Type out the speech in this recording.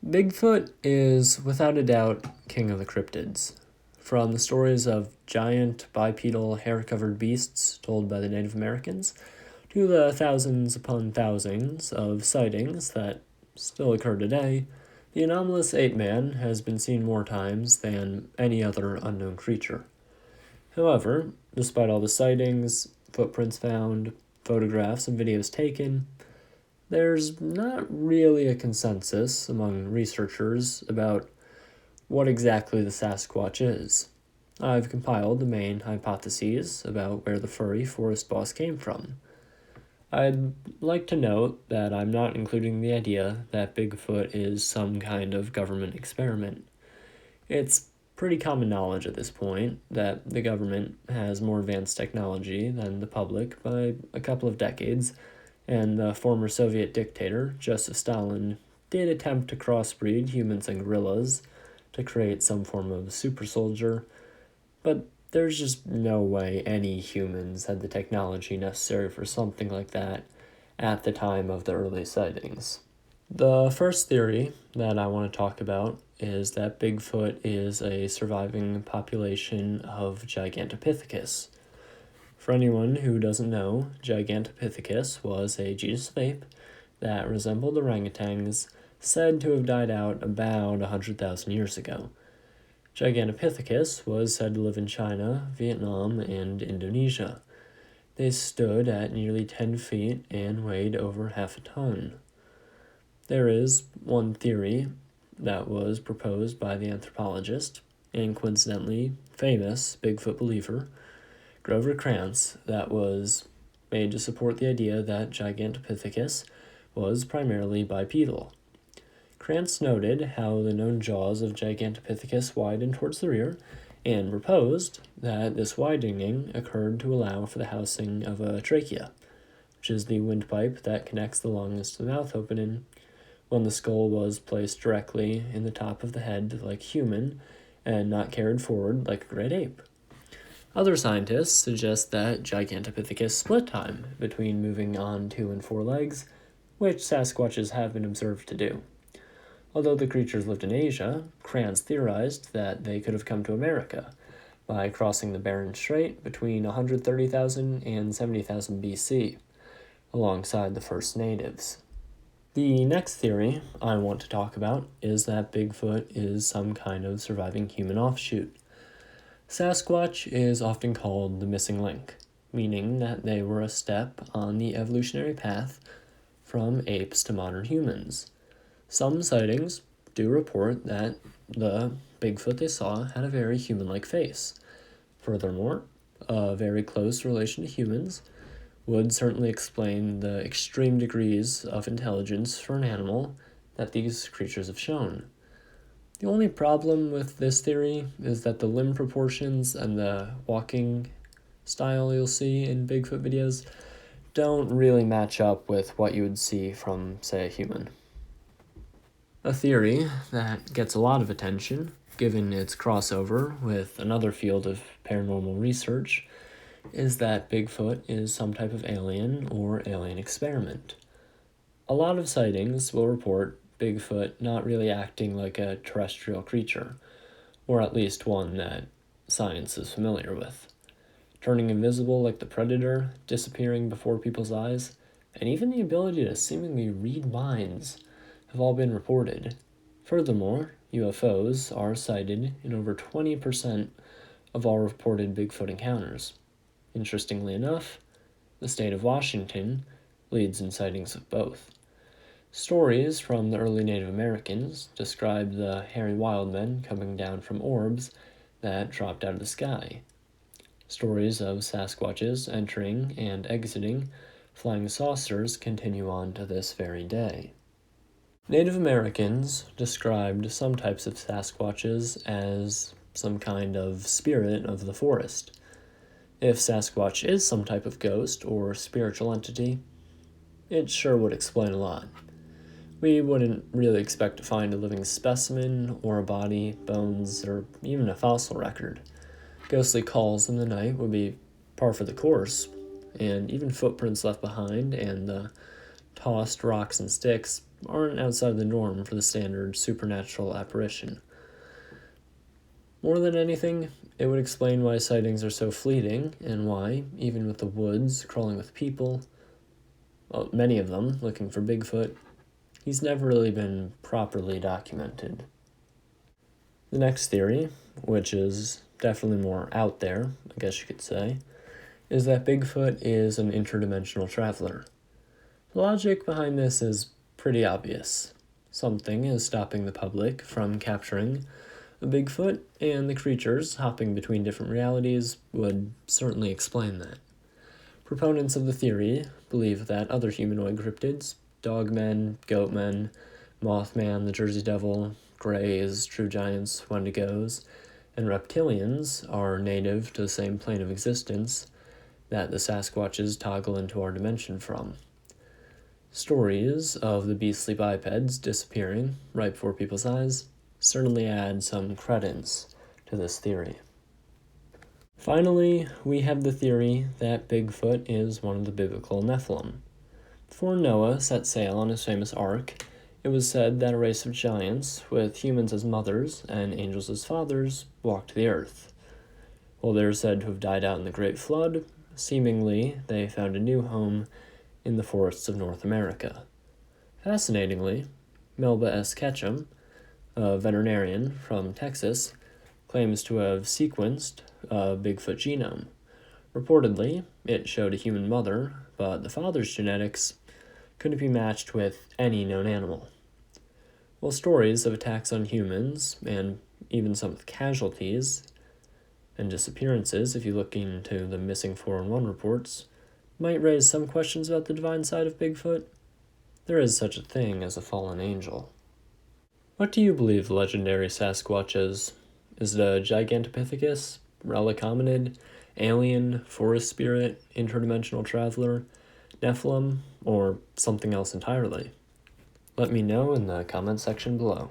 Bigfoot is, without a doubt, king of the cryptids. From the stories of giant bipedal hair-covered beasts told by the Native Americans, to the thousands upon thousands of sightings that still occur today, the anomalous ape-man has been seen more times than any other unknown creature. However, despite all the sightings, footprints found, photographs and videos taken, there's not really a consensus among researchers about what exactly the Sasquatch is. I've compiled the main hypotheses about where the furry forest boss came from. I'd like to note that I'm not including the idea that Bigfoot is some kind of government experiment. It's pretty common knowledge at this point that the government has more advanced technology than the public by a couple of decades, and the former Soviet dictator, Joseph Stalin, did attempt to crossbreed humans and gorillas to create some form of super soldier, but there's just no way any humans had the technology necessary for something like that at the time of the early sightings. The first theory that I want to talk about is that Bigfoot is a surviving population of Gigantopithecus. For anyone who doesn't know, Gigantopithecus was a genus of ape that resembled orangutans, said to have died out about 100,000 years ago. Gigantopithecus was said to live in China, Vietnam, and Indonesia. They stood at nearly 10 feet and weighed over half a ton. There is one theory that was proposed by the anthropologist, and coincidentally famous Bigfoot believer, Grover Krantz, that was made to support the idea that Gigantopithecus was primarily bipedal. Krantz noted how the known jaws of Gigantopithecus widened towards the rear, and proposed that this widening occurred to allow for the housing of a trachea, which is the windpipe that connects the lungs to the mouth opening, when the skull was placed directly in the top of the head like human, and not carried forward like a great ape. Other scientists suggest that Gigantopithecus split time between moving on 2 and 4 legs, which Sasquatches have been observed to do. Although the creatures lived in Asia, Krantz theorized that they could have come to America by crossing the Bering Strait between 130,000 and 70,000 BC, alongside the first natives. The next theory I want to talk about is that Bigfoot is some kind of surviving human offshoot. Sasquatch is often called the missing link, meaning that they were a step on the evolutionary path from apes to modern humans. Some sightings do report that the Bigfoot they saw had a very human-like face. Furthermore, a very close relation to humans would certainly explain the extreme degrees of intelligence for an animal that these creatures have shown. The only problem with this theory is that the limb proportions and the walking style you'll see in Bigfoot videos don't really match up with what you would see from, say, a human. A theory that gets a lot of attention, given its crossover with another field of paranormal research, is that Bigfoot is some type of alien or alien experiment. A lot of sightings will report Bigfoot not really acting like a terrestrial creature, or at least one that science is familiar with. Turning invisible like the predator, disappearing before people's eyes, and even the ability to seemingly read minds have all been reported. Furthermore, UFOs are cited in over 20% of all reported Bigfoot encounters. Interestingly enough, the state of Washington leads in sightings of both. Stories from the early Native Americans describe the hairy wild men coming down from orbs that dropped out of the sky. Stories of Sasquatches entering and exiting flying saucers continue on to this very day. Native Americans described some types of Sasquatches as some kind of spirit of the forest. If Sasquatch is some type of ghost or spiritual entity, it sure would explain a lot. We wouldn't really expect to find a living specimen or a body, bones, or even a fossil record. Ghostly calls in the night would be par for the course, and even footprints left behind and the tossed rocks and sticks aren't outside the norm for the standard supernatural apparition. More than anything, it would explain why sightings are so fleeting and why, even with the woods crawling with people, well, many of them looking for Bigfoot, he's never really been properly documented. The next theory, which is definitely more out there, I guess you could say, is that Bigfoot is an interdimensional traveler. The logic behind this is pretty obvious. Something is stopping the public from capturing a Bigfoot, and the creatures hopping between different realities would certainly explain that. Proponents of the theory believe that other humanoid cryptids, dogmen, goatmen, Mothman, the Jersey Devil, Greys, true giants, Wendigos, and reptilians are native to the same plane of existence that the Sasquatches toggle into our dimension from. Stories of the beastly bipeds disappearing right before people's eyes certainly add some credence to this theory. Finally, we have the theory that Bigfoot is one of the biblical Nephilim. Before Noah set sail on his famous ark, it was said that a race of giants, with humans as mothers and angels as fathers, walked the earth. While they're said to have died out in the Great Flood, seemingly they found a new home in the forests of North America. Fascinatingly, Melba S. Ketchum, a veterinarian from Texas, claims to have sequenced a Bigfoot genome. Reportedly, it showed a human mother, but the father's genetics couldn't be matched with any known animal. While stories of attacks on humans, and even some of casualties and disappearances, if you look into the missing 411 reports, might raise some questions about the divine side of Bigfoot, there is such a thing as a fallen angel. What do you believe the legendary Sasquatch is? Is it a Gigantopithecus, relic hominid, alien, forest spirit, interdimensional traveler, Nephilim, or something else entirely? Let me know in the comment section below.